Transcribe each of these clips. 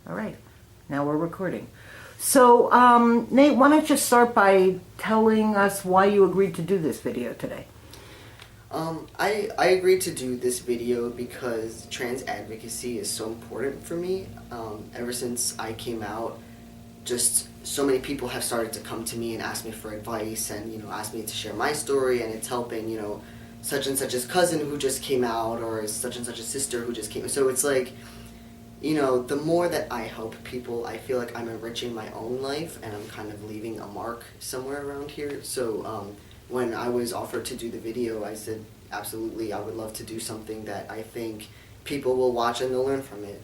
All right. Now we're recording. So, Nate, why don't you start by telling us why you agreed to do this video today? I agreed to do this video because trans advocacy is so important for me. Ever since I came out, just so many people have started to come to me and ask me for advice and, ask me to share my story, and it's helping, such and such's cousin who just came out, or such and such's sister who just came out. So it's like, the more that I help people, I feel like I'm enriching my own life and I'm kind of leaving a mark somewhere around here. So when I was offered to do the video, I said, absolutely, I would love to do something that I think people will watch and they'll learn from it.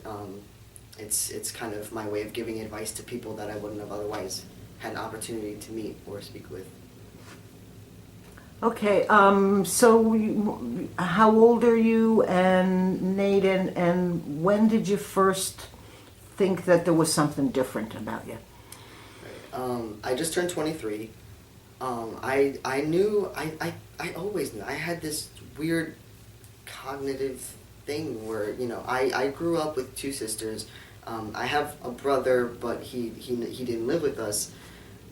It's kind of my way of giving advice to people that I wouldn't have otherwise had an opportunity to meet or speak with. Okay, so how old are you, and Nate, and when did you first think that there was something different about you? I just turned 23. I always knew. I had this weird cognitive thing where, I grew up with two sisters. I have a brother, but he didn't live with us.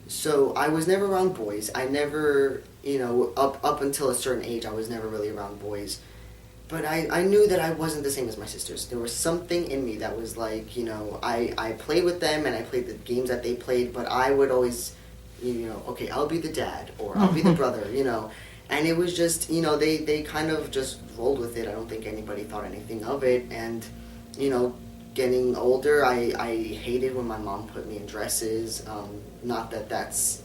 So I was never around boys. I never, up until a certain age, I was never really around boys. But I knew that I wasn't the same as my sisters. There was something in me that was like, I played with them and I played the games that they played, but I would always, okay, I'll be the dad or I'll be the brother, And it was just, they kind of just rolled with it. I don't think anybody thought anything of it. And, getting older, I hated when my mom put me in dresses. Not that that's,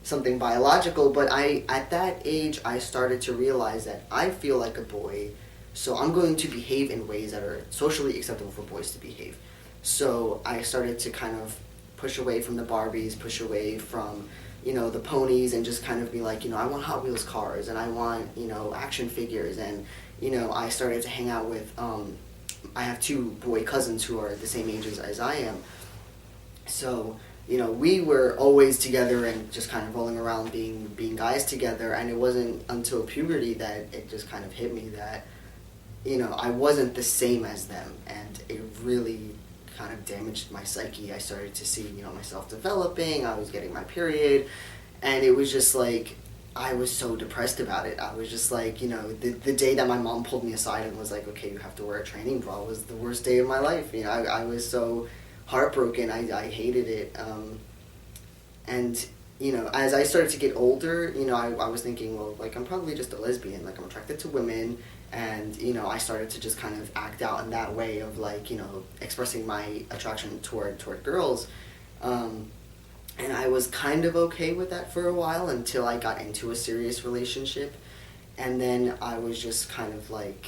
something biological, but at that age, I started to realize that I feel like a boy, so I'm going to behave in ways that are socially acceptable for boys to behave. So I started to kind of push away from the Barbies, push away from, the ponies, and just kind of be like, I want Hot Wheels cars, and I want, action figures, and, I started to hang out with, I have two boy cousins who are the same age as I am. So, we were always together and just kind of rolling around being guys together, and it wasn't until puberty that it just kind of hit me that, I wasn't the same as them, and it really kind of damaged my psyche. I started to see, myself developing, I was getting my period, and it was just like, I was so depressed about it. I was just like, the day that my mom pulled me aside and was like, okay, you have to wear a training bra, was the worst day of my life. I was so heartbroken. I hated it. And, as I started to get older, I was thinking, well, like, I'm probably just a lesbian. Like, I'm attracted to women. And, I started to just kind of act out in that way of, like, expressing my attraction toward girls. And I was kind of okay with that for a while until I got into a serious relationship. And then I was just kind of like,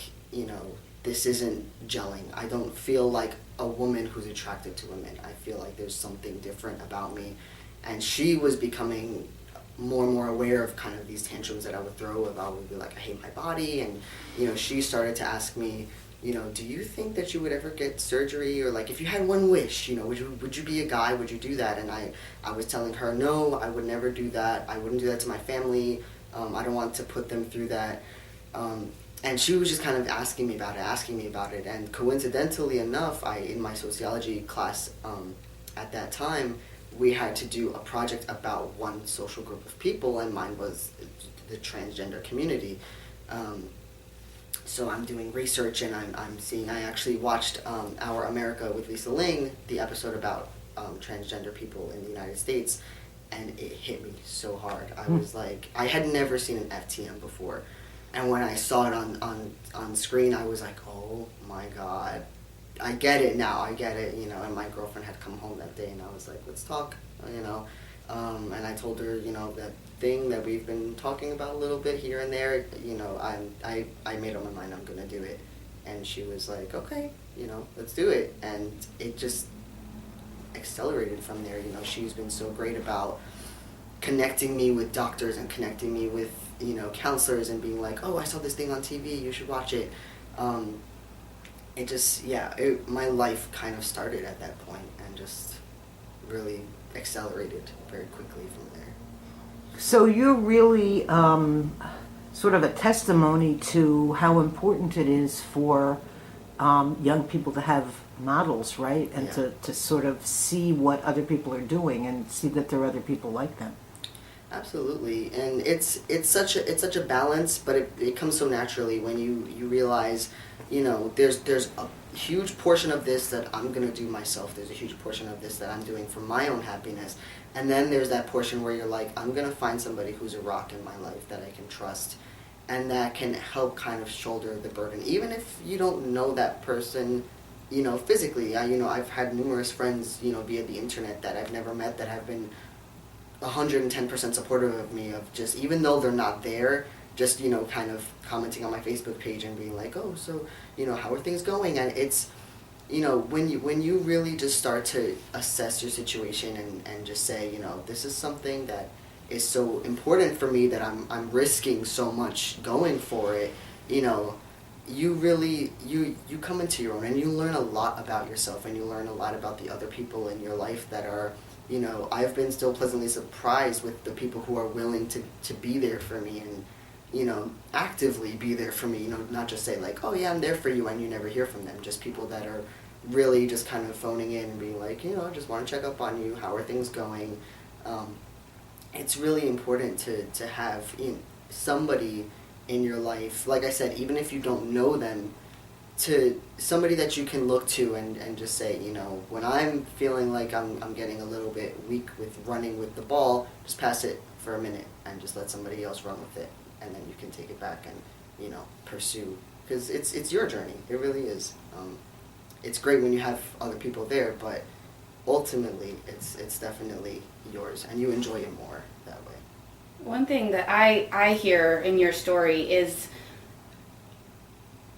this isn't gelling. I don't feel like a woman who's attracted to women. I feel like there's something different about me. And she was becoming more and more aware of kind of these tantrums that I would throw about, would be like, I hate my body. And, she started to ask me, do you think that you would ever get surgery? Or like, if you had one wish, would you be a guy? Would you do that? And I was telling her, no, I would never do that. I wouldn't do that to my family. I don't want to put them through that. And she was just kind of asking me about it. And coincidentally enough, in my sociology class at that time, we had to do a project about one social group of people, and mine was the transgender community. So I'm doing research, and I'm seeing, I actually watched Our America with Lisa Ling, the episode about transgender people in the United States, and it hit me so hard. I was like, I had never seen an FTM before, and when I saw it on screen, I was like, oh my God, I get it now, and my girlfriend had come home that day, and I was like, let's talk, and I told her, that thing that we've been talking about a little bit here and there, I made up my mind I'm gonna do it. And she was like, okay, let's do it. And it just accelerated from there. She's been so great about connecting me with doctors and connecting me with, counselors, and being like, oh, I saw this thing on TV, you should watch it. It just, my life kind of started at that point and just really accelerated very quickly from there. So you're really sort of a testimony to how important it is for young people to have models, right? And Yeah. to sort of see what other people are doing and see that there are other people like them. Absolutely, and it's such a balance, but it comes so naturally when you realize, there's a huge portion of this that I'm gonna do myself. There's a huge portion of this that I'm doing for my own happiness, and then there's that portion where you're like, I'm gonna find somebody who's a rock in my life that I can trust, and that can help kind of shoulder the burden, even if you don't know that person, physically. I've had numerous friends, via the internet that I've never met that have been 110% supportive of me, of just, even though they're not there, just, kind of commenting on my Facebook page and being like, oh, so, how are things going? And it's, when you really just start to assess your situation and just say, this is something that is so important for me that I'm risking so much going for it, you really, you come into your own, and you learn a lot about yourself, and you learn a lot about the other people in your life that are, I've been still pleasantly surprised with the people who are willing to be there for me and, actively be there for me, not just say like, oh yeah, I'm there for you, and you never hear from them. Just people that are really just kind of phoning in and being like, I just want to check up on you, how are things going? It's really important to have somebody in your life, like I said, even if you don't know them, to somebody that you can look to and just say, when I'm feeling like I'm getting a little bit weak with running with the ball, just pass it for a minute and just let somebody else run with it, and then you can take it back and, pursue, because it's your journey. It really is. It's great when you have other people there, but ultimately it's definitely yours, and you enjoy it more that way. One thing that I hear in your story is,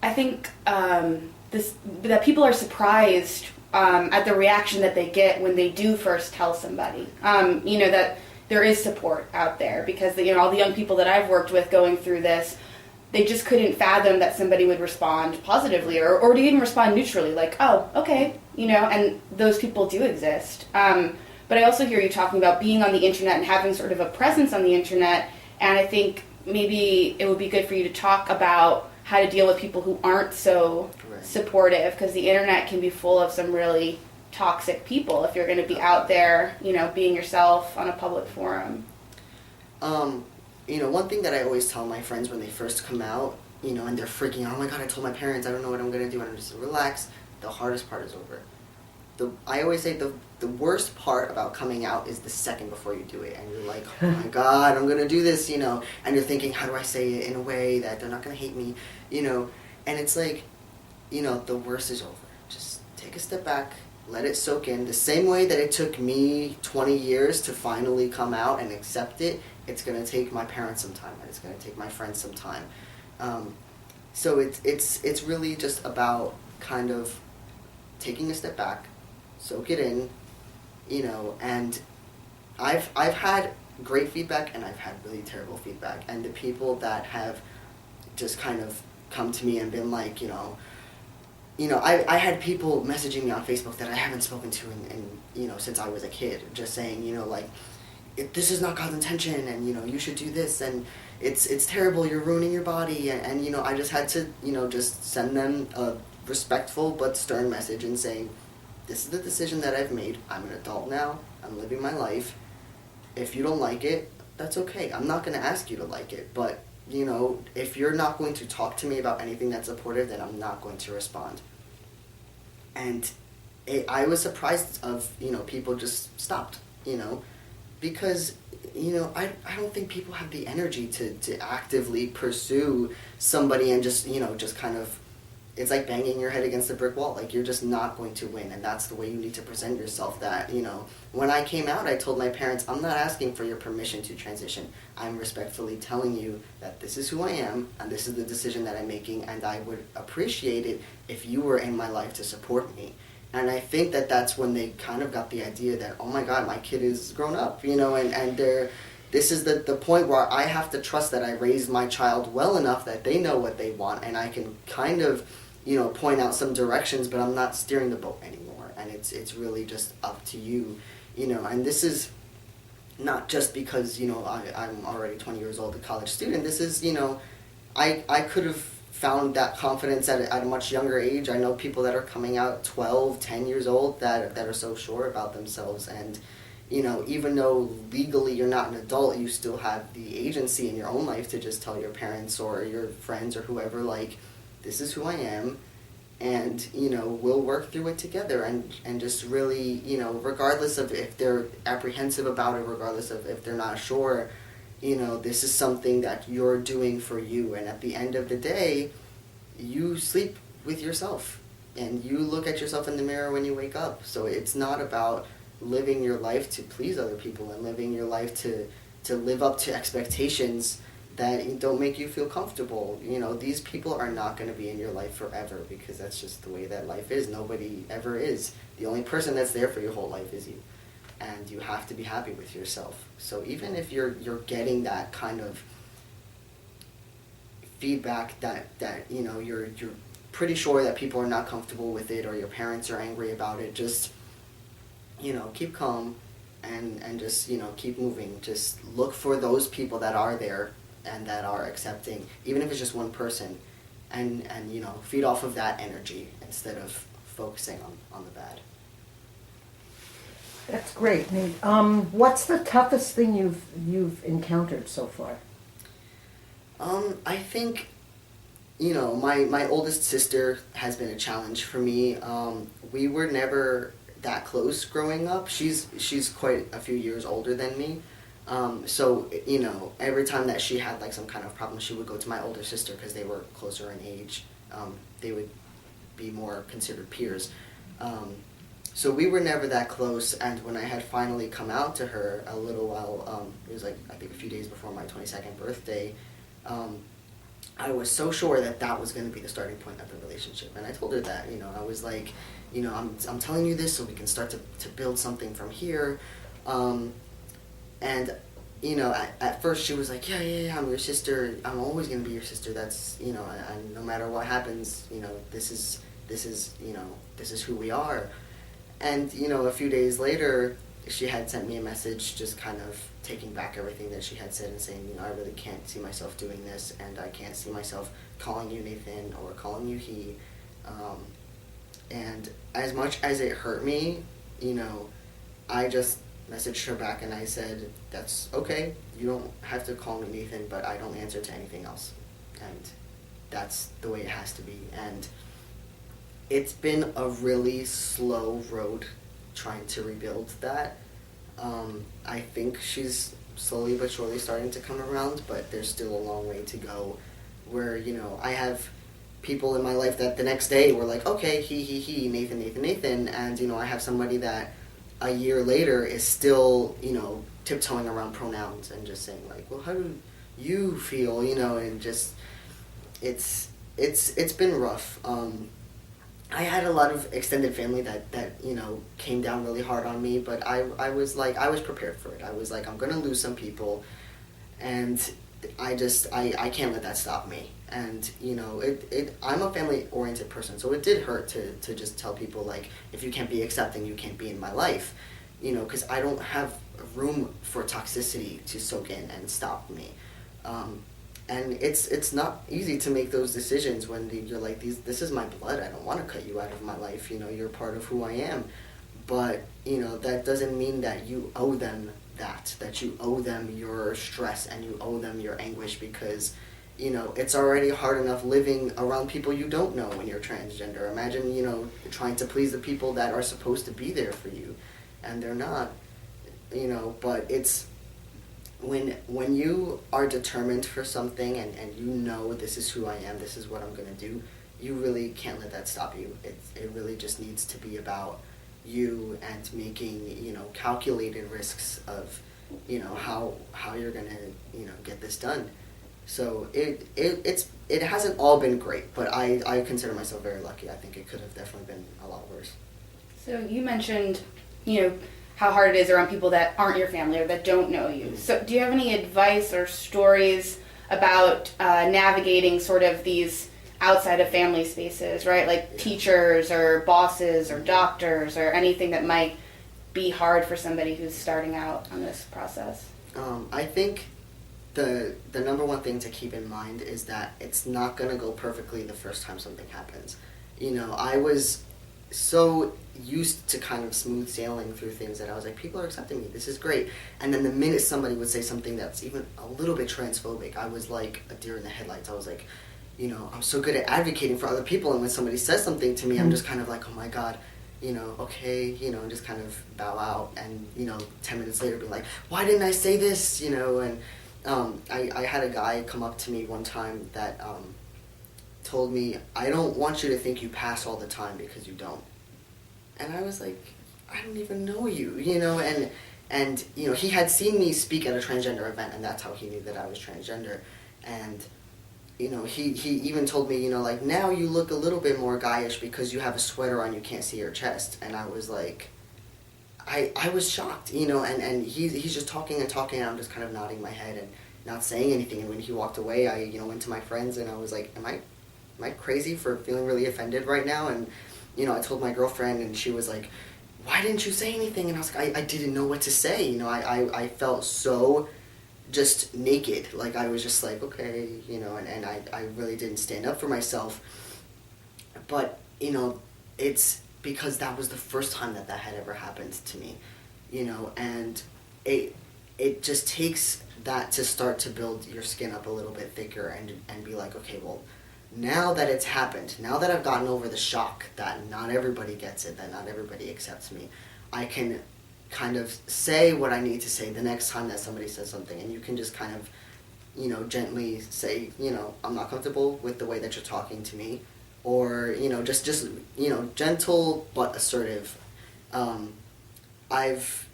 I think that people are surprised at the reaction that they get when they do first tell somebody. That there is support out there, because all the young people that I've worked with going through this, they just couldn't fathom that somebody would respond positively or to even respond neutrally, like, oh, okay, and those people do exist. But I also hear you talking about being on the internet and having sort of a presence on the internet, and I think maybe it would be good for you to talk about how to deal with people who aren't so supportive, because the internet can be full of some really toxic people if you're going to be out there, being yourself on a public forum. One thing that I always tell my friends when they first come out, and they're freaking out, oh my god, I told my parents, I don't know what I'm going to do, and I'm just, relax, the hardest part is over. I always say the worst part about coming out is the second before you do it, and you're like, oh my god, I'm going to do this, and you're thinking, how do I say it in a way that they're not going to hate me, and it's like, the worst is over. Just take a step back, let it soak in. The same way that it took me 20 years to finally come out and accept it, it's going to take my parents some time, and it's going to take my friends some time. So it's really just about kind of taking a step back, soak it in, and I've had great feedback and I've had really terrible feedback, and the people that have just kind of come to me and been like, I had people messaging me on Facebook that I haven't spoken to in since I was a kid, just saying, like, this is not God's intention, and you should do this, and it's terrible, you're ruining your body, and I just had to just send them a respectful but stern message and saying, this is the decision that I've made. I'm an adult now. I'm living my life. If you don't like it, that's okay. I'm not going to ask you to like it, but if you're not going to talk to me about anything that's supportive, then I'm not going to respond. And I was surprised of people just stopped, because I don't think people have the energy to actively pursue somebody and just just kind of, it's like banging your head against a brick wall. Like, you're just not going to win, and that's the way you need to present yourself. That, when I came out, I told my parents, I'm not asking for your permission to transition. I'm respectfully telling you that this is who I am, and this is the decision that I'm making, and I would appreciate it if you were in my life to support me. And I think that that's when they kind of got the idea that, oh my God, my kid is grown up, and this is the point where I have to trust that I raised my child well enough that they know what they want, and I can kind of point out some directions, but I'm not steering the boat anymore, and it's really just up to you, and this is not just because, I'm already 20 years old, a college student. This is, I could have found that confidence at a much younger age. I know people that are coming out 12, 10 years old that are so sure about themselves. And, even though legally you're not an adult, you still have the agency in your own life to just tell your parents or your friends or whoever, like, this is who I am. And, we'll work through it together and just really, regardless of if they're apprehensive about it, regardless of if they're not sure, this is something that you're doing for you. And at the end of the day, you sleep with yourself and you look at yourself in the mirror when you wake up. So it's not about living your life to please other people and living your life to live up to expectations that don't make you feel comfortable. These people are not going to be in your life forever because that's just the way that life is. Nobody ever is. The only person that's there for your whole life is you. And you have to be happy with yourself. So even if you're getting that kind of feedback that you're pretty sure that people are not comfortable with it or your parents are angry about it, just keep calm and just keep moving. Just look for those people that are there and that are accepting, even if it's just one person, and feed off of that energy instead of focusing on the bad. That's great, Nate. What's the toughest thing you've encountered so far? I think, my oldest sister has been a challenge for me. We were never that close growing up. She's quite a few years older than me. So, every time that she had like some kind of problem, she would go to my older sister because they were closer in age. They would be more considered peers. So we were never that close, and when I had finally come out to her a little while, it was like, I think a few days before my 22nd birthday, I was so sure that was going to be the starting point of the relationship. And I told her that, I was like, I'm telling you this so we can start to build something from here. And, at first she was like, yeah, I'm your sister. I'm always going to be your sister. That's, and no matter what happens, this is who we are. And, a few days later, she had sent me a message just kind of taking back everything that she had said and saying, I really can't see myself doing this, and I can't see myself calling you Nathan or calling you he. And as much as it hurt me, I just messaged her back and I said, that's okay, you don't have to call me Nathan, but I don't answer to anything else. And that's the way it has to be. And it's been a really slow road trying to rebuild that. I think she's slowly but surely starting to come around, but there's still a long way to go where, I have people in my life that the next day were like, okay, he, Nathan, and, I have somebody that a year later is still, tiptoeing around pronouns and just saying like, well, how do you feel, and just, it's been rough. I had a lot of extended family that came down really hard on me, but I was prepared for it. I was like, I'm gonna lose some people, and I can't let that stop me. And I'm a family oriented person, so it did hurt to just tell people like, if you can't be accepting, you can't be in my life, because I don't have room for toxicity to soak in and stop me. And it's not easy to make those decisions when you're like, this is my blood, I don't want to cut you out of my life, you're part of who I am. But, that doesn't mean that you owe them that you owe them your stress and you owe them your anguish, because, it's already hard enough living around people you don't know when you're transgender. Imagine, trying to please the people that are supposed to be there for you, and they're not, but it's, when you are determined for something and this is who I am, this is what I'm going to do, you really can't let that stop you. It really just needs to be about you and making, calculated risks of, how you're going to, get this done. So it hasn't all been great, but I consider myself very lucky. I think it could have definitely been a lot worse. So you mentioned, how hard it is around people that aren't your family or that don't know you. So do you have any advice or stories about navigating sort of these outside of family spaces, right? Like teachers or bosses or doctors or anything that might be hard for somebody who's starting out on this process? I think, the number one thing to keep in mind is that it's not going to go perfectly the first time something happens. You know, I was so used to kind of smooth sailing through things that I was like, people are accepting me, this is great. And then the minute somebody would say something that's even a little bit transphobic, I was like a deer in the headlights. I was like, you know, I'm so good at advocating for other people, and when somebody says something to me, I'm just kind of like, oh my God, you know, okay, you know, and just kind of bow out, and, you know, 10 minutes later be like, why didn't I say this, you know? And I had a guy come up to me one time that told me, I don't want you to think you pass all the time, because you don't. And I was like, I don't even know you, you know, and you know, he had seen me speak at a transgender event, and that's how he knew that I was transgender. And you know, he even told me, you know, like, now you look a little bit more guyish because you have a sweater on, you can't see your chest. And I was like, I was shocked, you know, and he's just talking and talking, and I'm just kind of nodding my head and not saying anything. And when he walked away, I, you know, went to my friends, and I was like, am I crazy for feeling really offended right now? And, you know, I told my girlfriend, and she was like, why didn't you say anything? And I was like, I didn't know what to say, you know, I felt so just naked. Like, I was just like, okay, you know, and I really didn't stand up for myself. But, you know, it's because that was the first time that had ever happened to me, you know, and it just takes that to start to build your skin up a little bit thicker and be like, okay, well, now that it's happened, now that I've gotten over the shock that not everybody gets it, that not everybody accepts me, I can kind of say what I need to say the next time that somebody says something. And you can just kind of, you know, gently say, you know, I'm not comfortable with the way that you're talking to me, or, you know, just you know, gentle but assertive. I've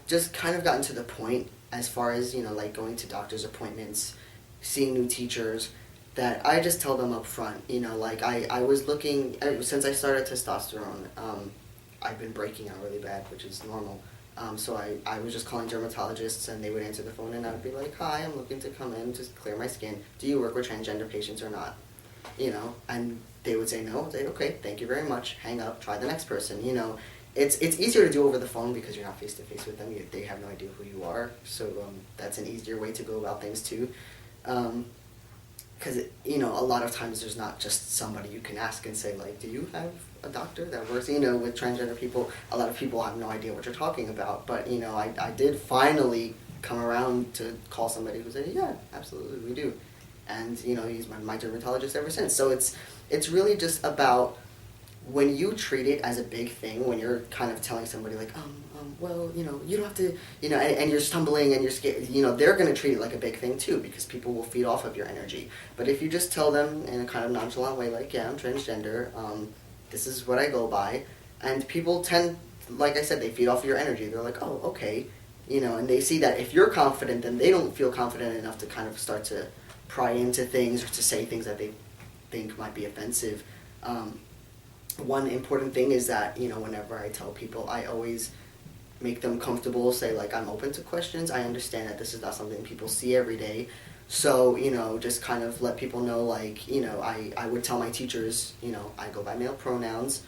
just kind of gotten to the point, as far as, you know, like going to doctor's appointments, seeing new teachers, that I just tell them up front, you know, like I was looking, since I started testosterone, I've been breaking out really bad, which is normal. So I was just calling dermatologists, and they would answer the phone, and I would be like, hi, I'm looking to come in, just clear my skin. Do you work with transgender patients or not? You know, and they would say no. I'd say, okay, thank you very much. Hang up, try the next person. You know, it's easier to do over the phone because you're not face to face with them. They have no idea who you are. So that's an easier way to go about things too. Because, you know, a lot of times there's not just somebody you can ask and say, like, do you have a doctor that works, you know, with transgender people? A lot of people have no idea what you're talking about. But, you know, I did finally come around to call somebody who said, yeah, absolutely, we do. And, you know, he's my dermatologist ever since. So it's really just about, when you treat it as a big thing, when you're kind of telling somebody like, well, you know, you don't have to, you know, and you're stumbling and you're scared, you know, they're going to treat it like a big thing too, because people will feed off of your energy. But if you just tell them in a kind of nonchalant way, like, yeah, I'm transgender, this is what I go by, and people tend, like I said, they feed off of your energy. They're like, oh, okay, you know, and they see that if you're confident, then they don't feel confident enough to kind of start to pry into things or to say things that they think might be offensive. One important thing is that, you know, whenever I tell people, I always make them comfortable, say, like, I'm open to questions. I understand that this is not something people see every day. So, you know, just kind of let people know, like, you know, I would tell my teachers, you know, I go by male pronouns.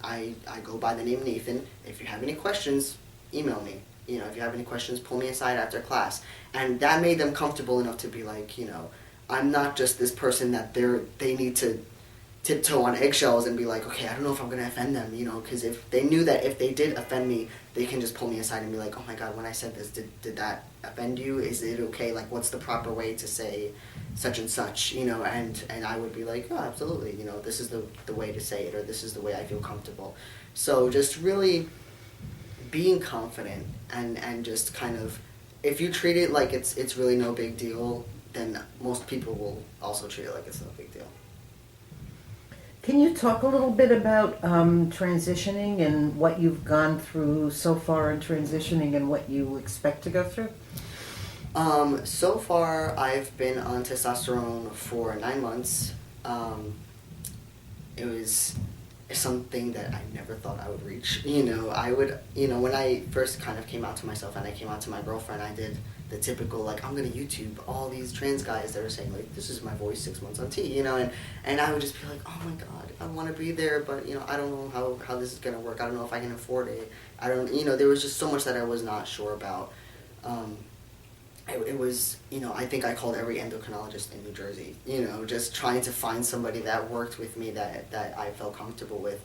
I go by the name Nathan. If you have any questions, email me. You know, if you have any questions, pull me aside after class. And that made them comfortable enough to be like, you know, I'm not just this person that they need to tiptoe on eggshells and be like, okay, I don't know if I'm going to offend them, you know, because if they knew that if they did offend me, they can just pull me aside and be like, oh my God, when I said this, did that offend you? Is it okay? Like, what's the proper way to say such and such, you know? And I would be like, oh, absolutely, you know, this is the way to say it, or this is the way I feel comfortable. So just really being confident and just kind of, if you treat it like it's really no big deal, then most people will also treat it like it's no big deal. Can you talk a little bit about transitioning and what you've gone through so far in transitioning and what you expect to go through? So far, I've been on testosterone for 9 months. It was something that I never thought I would reach. You know, when I first kind of came out to myself and I came out to my girlfriend, I did the typical, like, I'm going to YouTube all these trans guys that are saying, like, this is my voice 6 months on T, you know, and I would just be like, oh my God, I want to be there, but, you know, I don't know how this is going to work. I don't know if I can afford it. I don't, you know, there was just so much that I was not sure about. it was, I think I called every endocrinologist in New Jersey, just trying to find somebody that worked with me that I felt comfortable with.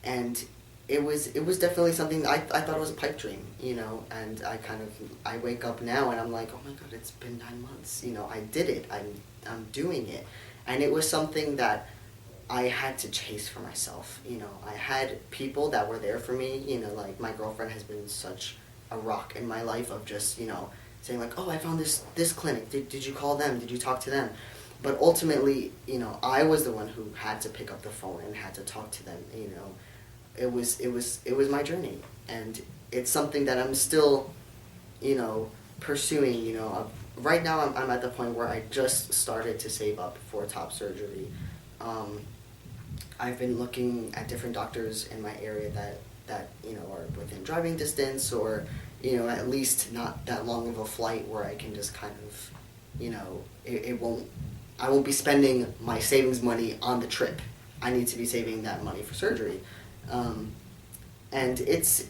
And it was definitely something I thought it was a pipe dream, and I wake up now and I'm like, oh my God, it's been 9 months, I did it, I'm doing it. And it was something that I had to chase for myself, I had people that were there for me, like my girlfriend has been such a rock in my life of just, saying like, oh, I found this clinic, did you call them, did you talk to them? But ultimately, I was the one who had to pick up the phone and had to talk to them, It was my journey, and it's something that I'm still, pursuing. Right now I'm at the point where I just started to save up for top surgery. I've been looking at different doctors in my area that are within driving distance, or at least not that long of a flight where I can just kind of, I won't be spending my savings money on the trip. I need to be saving that money for surgery. And it's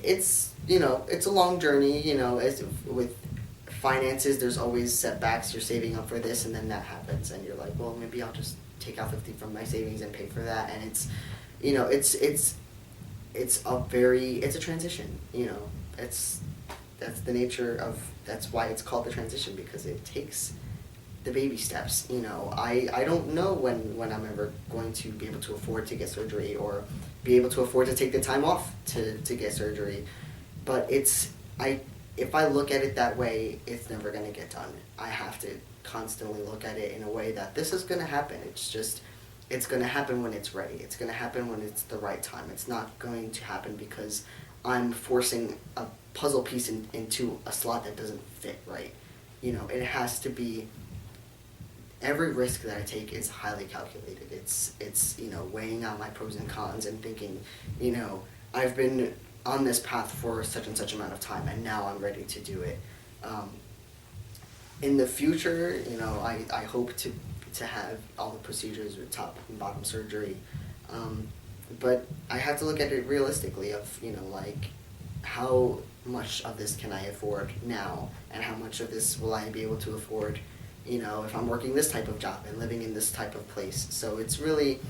a long journey, as with finances, there's always setbacks. You're saving up for this and then that happens and you're like, well, maybe I'll just take out 50 from my savings and pay for that. And it's a transition, that's the nature of, that's why it's called the transition, because it takes the baby steps. I don't know when I'm ever going to be able to afford to get surgery or be able to afford to take the time off to get surgery. But if I look at it that way, it's never going to get done. I have to constantly look at it in a way that this is going to happen. It's going to happen when it's ready. It's going to happen when it's the right time. It's not going to happen because I'm forcing a puzzle piece into a slot that doesn't fit right. It has to be, every risk that I take is highly calculated. It's weighing out my pros and cons and thinking, I've been on this path for such and such amount of time and now I'm ready to do it. In the future, I hope to have all the procedures with top and bottom surgery. But I have to look at it realistically of, like, how much of this can I afford now and how much of this will I be able to afford if I'm working this type of job and living in this type of place. So it's really,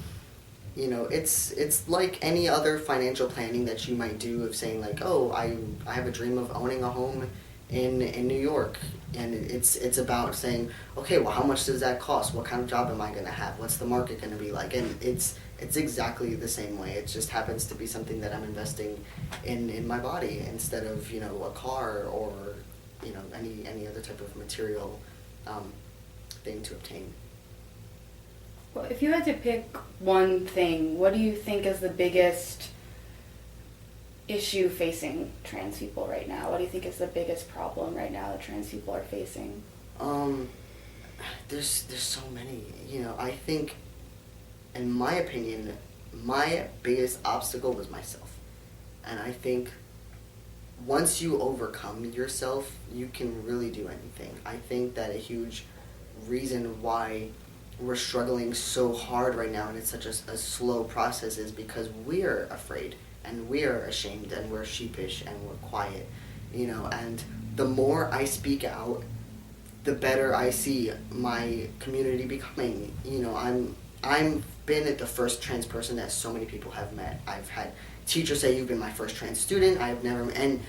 it's like any other financial planning that you might do of saying like, oh, I have a dream of owning a home in New York. And it's about saying, okay, well, how much does that cost? What kind of job am I going to have? What's the market going to be like? And it's exactly the same way. It just happens to be something that I'm investing in my body instead of, a car or, any other type of material thing to obtain. Well, if you had to pick one thing, what do you think is the biggest issue facing trans people right now? What do you think is the biggest problem right now that trans people are facing? There's so many. I think, in my opinion, my biggest obstacle was myself. And I think once you overcome yourself, you can really do anything. I think that a huge reason why we're struggling so hard right now and it's such a slow process is because we're afraid and we're ashamed and we're sheepish and we're quiet, and the more I speak out, the better I see my community becoming. I'm been the first trans person that so many people have met. I've had teachers say, you've been my first trans student. And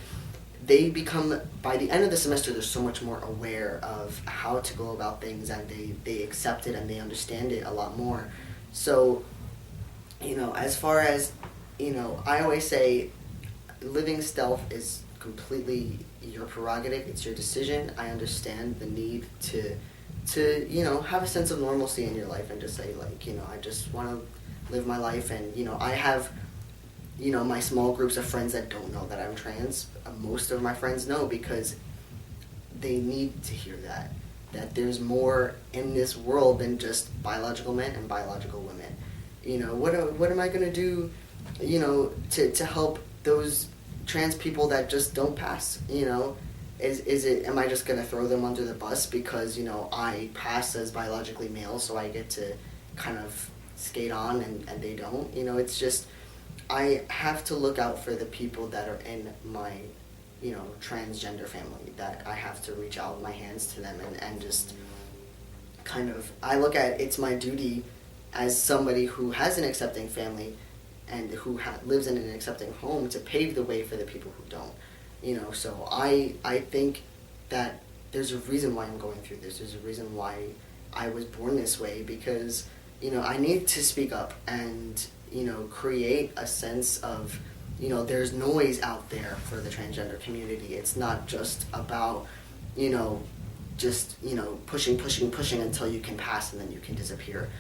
they become, by the end of the semester, they're so much more aware of how to go about things, and they accept it and they understand it a lot more. So, as far as, I always say, living stealth is completely your prerogative. It's your decision. I understand the need to have a sense of normalcy in your life and just say, like, I just want to live my life. And, I have, my small groups of friends that don't know that I'm trans. Most of my friends know because they need to hear that there's more in this world than just biological men and biological women. What am I going to do, to help those trans people that just don't pass, am I just going to throw them under the bus because, I pass as biologically male, so I get to kind of skate on and they don't? It's just, I have to look out for the people that are in my, transgender family, that I have to reach out with my hands to them and just kind of, I look at it's my duty as somebody who has an accepting family and who lives in an accepting home to pave the way for the people who don't. So I think that there's a reason why I'm going through this. There's a reason why I was born this way, because I need to speak up and create a sense of there's noise out there for the transgender community. It's not just about pushing until you can pass and then you can disappear.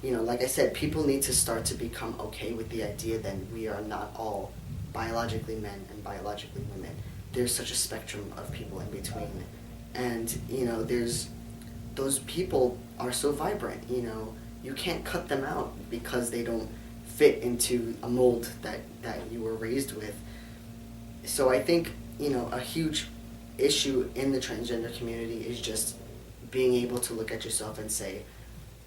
Like I said, people need to start to become okay with the idea that we are not all biologically men and biologically women. There's such a spectrum of people in between. And, there's, those people are so vibrant, you can't cut them out because they don't fit into a mold that you were raised with. So I think, a huge issue in the transgender community is just being able to look at yourself and say,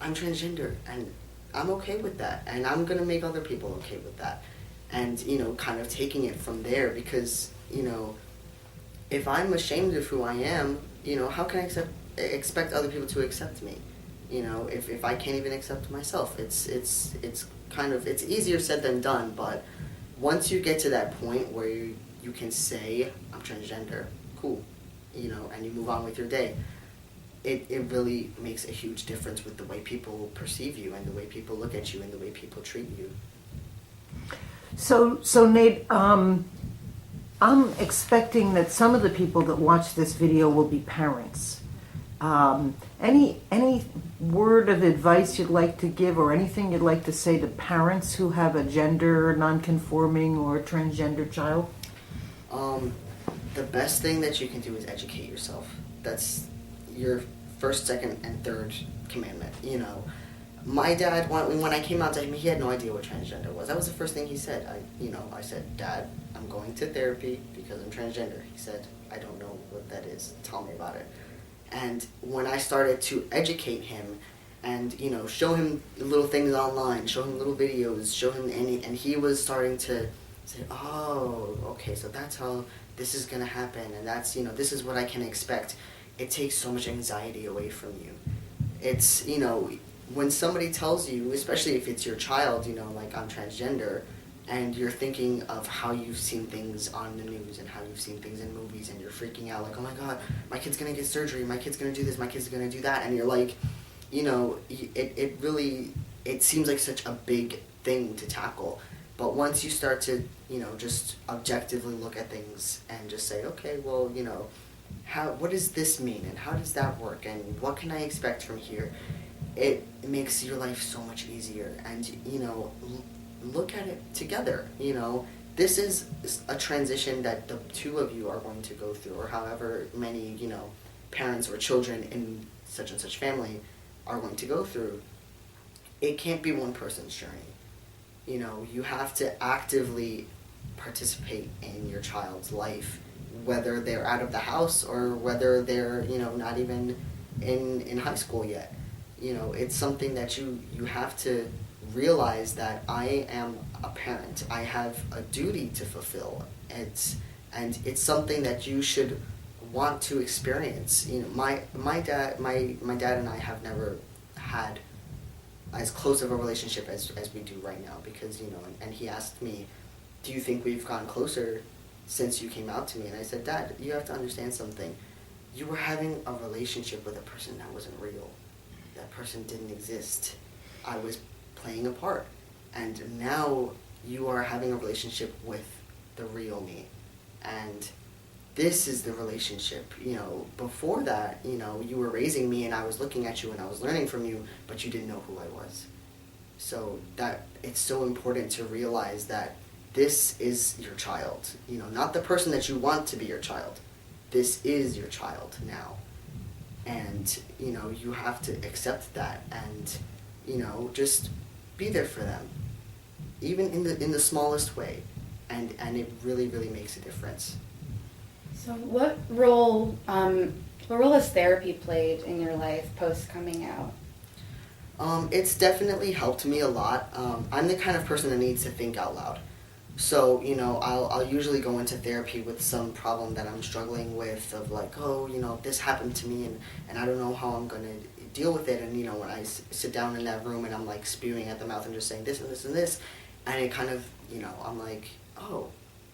I'm transgender and I'm okay with that, and I'm gonna make other people okay with that. And, kind of taking it from there, because, if I'm ashamed of who I am, how can I expect other people to accept me? If I can't even accept myself, it's easier said than done. But once you get to that point where you can say, I'm transgender, cool, and you move on with your day, it really makes a huge difference with the way people perceive you and the way people look at you and the way people treat you. So Nate, I'm expecting that some of the people that watch this video will be parents. Any word of advice you'd like to give, or anything you'd like to say to parents who have a gender non-conforming or transgender child? The best thing that you can do is educate yourself. That's your first, second, and third commandment. My dad, when I came out to him, he had no idea what transgender was. That was the first thing he said. I said, Dad, I'm going to therapy because I'm transgender. He said, I don't know what that is. Tell me about it. And when I started to educate him and, show him little things online, show him little videos, show him and he was starting to say, oh, okay, so that's how this is going to happen, and that's, this is what I can expect. It takes so much anxiety away from you. It's, when somebody tells you, especially if it's your child, like I'm transgender, and you're thinking of how you've seen things on the news and how you've seen things in movies, and you're freaking out like, oh my God, my kid's gonna get surgery, my kid's gonna do this, my kid's gonna do that, and you're like, it seems like such a big thing to tackle. But once you start to, just objectively look at things and just say, okay, well, what does this mean, and how does that work, and what can I expect from here? It makes your life so much easier, and look at it together. This is a transition that the two of you are going to go through, or however many parents or children in such and such family are going to go through. It can't be one person's journey. You have to actively participate in your child's life, whether they're out of the house or whether they're not even in high school yet. It's something that you have to realize that I am a parent. I have a duty to fulfill. It's something that you should want to experience. My dad and I have never had as close of a relationship as we do right now, because and he asked me, do you think we've gotten closer since you came out to me? And I said, Dad, you have to understand something. You were having a relationship with a person that wasn't real. That person didn't exist. I was playing a part. And now you are having a relationship with the real me. And this is the relationship. Before that, you were raising me and I was looking at you and I was learning from you, but you didn't know who I was. So that it's so important to realize that this is your child. Not the person that you want to be your child. This is your child now. And, you have to accept that and, just be there for them. Even in the smallest way. And it really, really makes a difference. So what role has therapy played in your life post coming out? It's definitely helped me a lot. I'm the kind of person that needs to think out loud. So, you know, I'll usually go into therapy with some problem that I'm struggling with, of like, oh, you know, this happened to me, and I don't know how I'm going to deal with it. And, you know, when I sit down in that room and I'm like spewing at the mouth and just saying this and this and this, and it kind of, you know, I'm like, oh,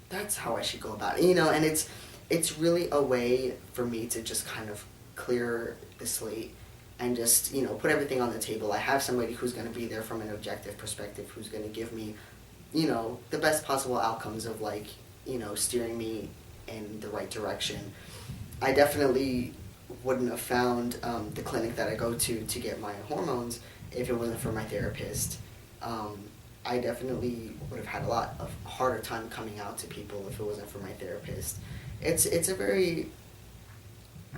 that's how I should go about it, you know. And it's really a way for me to just kind of clear the slate and just, you know, put everything on the table. I have somebody who's going to be there from an objective perspective, who's going to give me, you know, the best possible outcomes of, like, you know, steering me in the right direction. I definitely wouldn't have found the clinic that I go to get my hormones if it wasn't for my therapist. I definitely would have had a lot of harder time coming out to people if it wasn't for my therapist. It's a very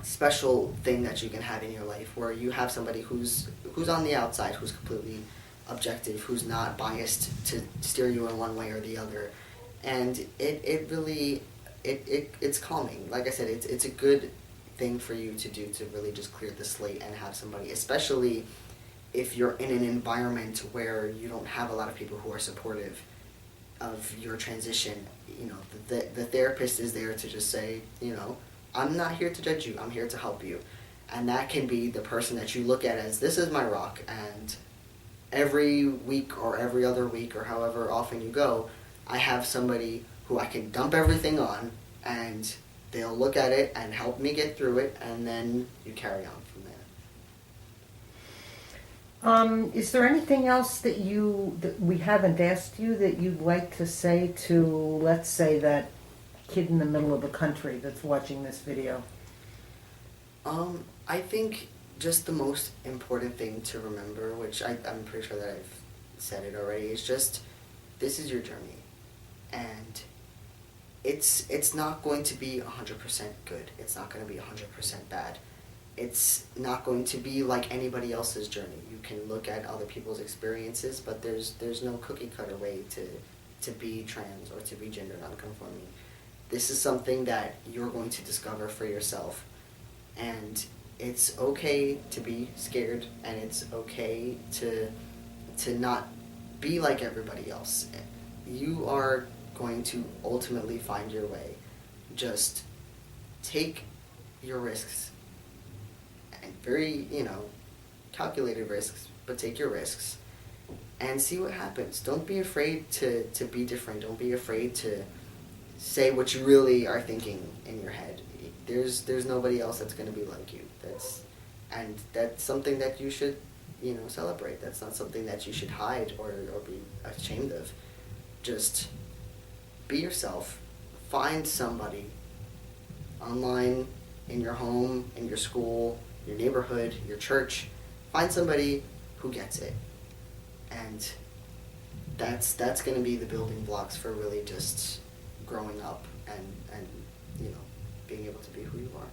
special thing that you can have in your life, where you have somebody who's on the outside, who's completely objective, who's not biased to steer you in one way or the other. And it really it's calming. Like I said, it's a good thing for you to do, to really just clear the slate and have somebody, especially if you're in an environment where you don't have a lot of people who are supportive of your transition. You know, the therapist is there to just say, you know, I'm not here to judge you, I'm here to help you. And that can be the person that you look at as, this is my rock, and every week or every other week or however often you go, I have somebody who I can dump everything on, and they'll look at it and help me get through it, and then you carry on from there. Is there anything else that we haven't asked you that you'd like to say to, let's say, that kid in the middle of the country that's watching this video? I think just the most important thing to remember, which I'm pretty sure that I've said it already, is just, this is your journey. And it's not going to be 100% good. It's not going to be 100% bad. It's not going to be like anybody else's journey. You can look at other people's experiences, but there's no cookie cutter way to be trans or to be gender non-conforming. This is something that you're going to discover for yourself. And it's okay to be scared, and it's okay to not be like everybody else. You are going to ultimately find your way. Just take your risks, and very, you know, calculated risks, but take your risks and see what happens. Don't be afraid to be different. Don't be afraid to say what you really are thinking in your head. There's nobody else that's going to be like you. That's something that you should, you know, celebrate. That's not something that you should hide or be ashamed of. Just be yourself. Find somebody online, in your home, in your school, your neighborhood, your church. Find somebody who gets it. And that's going to be the building blocks for really just growing up and you know, being able to be who you are.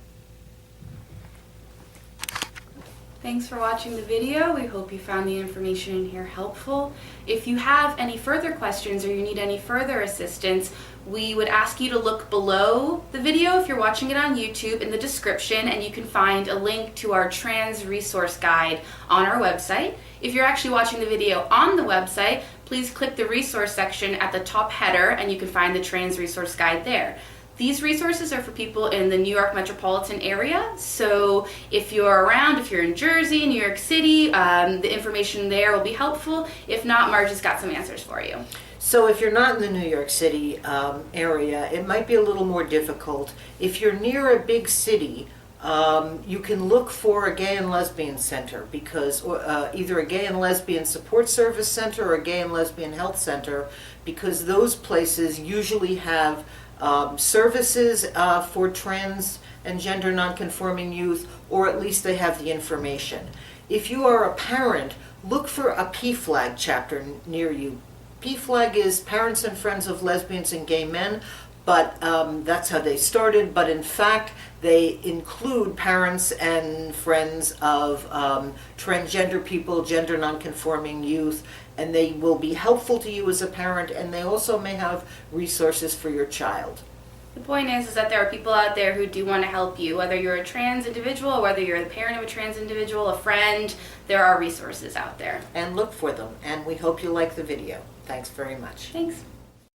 Thanks for watching the video. We hope you found the information in here helpful. If you have any further questions or you need any further assistance, we would ask you to look below the video if you're watching it on YouTube in the description, and you can find a link to our trans resource guide on our website. If you're actually watching the video on the website, please click the resource section at the top header and you can find the trans resource guide there. These resources are for people in the New York metropolitan area, so if you're around, if you're in Jersey, New York City, the information there will be helpful. If not, Margie's got some answers for you. So if you're not in the New York City area, it might be a little more difficult. If you're near a big city, you can look for a gay and lesbian center, because either a gay and lesbian support service center or a gay and lesbian health center, because those places usually have services for trans and gender nonconforming youth, or at least they have the information. If you are a parent, look for a PFLAG chapter near you. PFLAG is Parents and Friends of Lesbians and Gay Men, but that's how they started. But in fact, they include parents and friends of transgender people, gender nonconforming youth, and they will be helpful to you as a parent, and they also may have resources for your child. The point is that there are people out there who do want to help you, whether you're a trans individual or whether you're the parent of a trans individual, a friend. There are resources out there. And look for them, and we hope you like the video. Thanks very much. Thanks.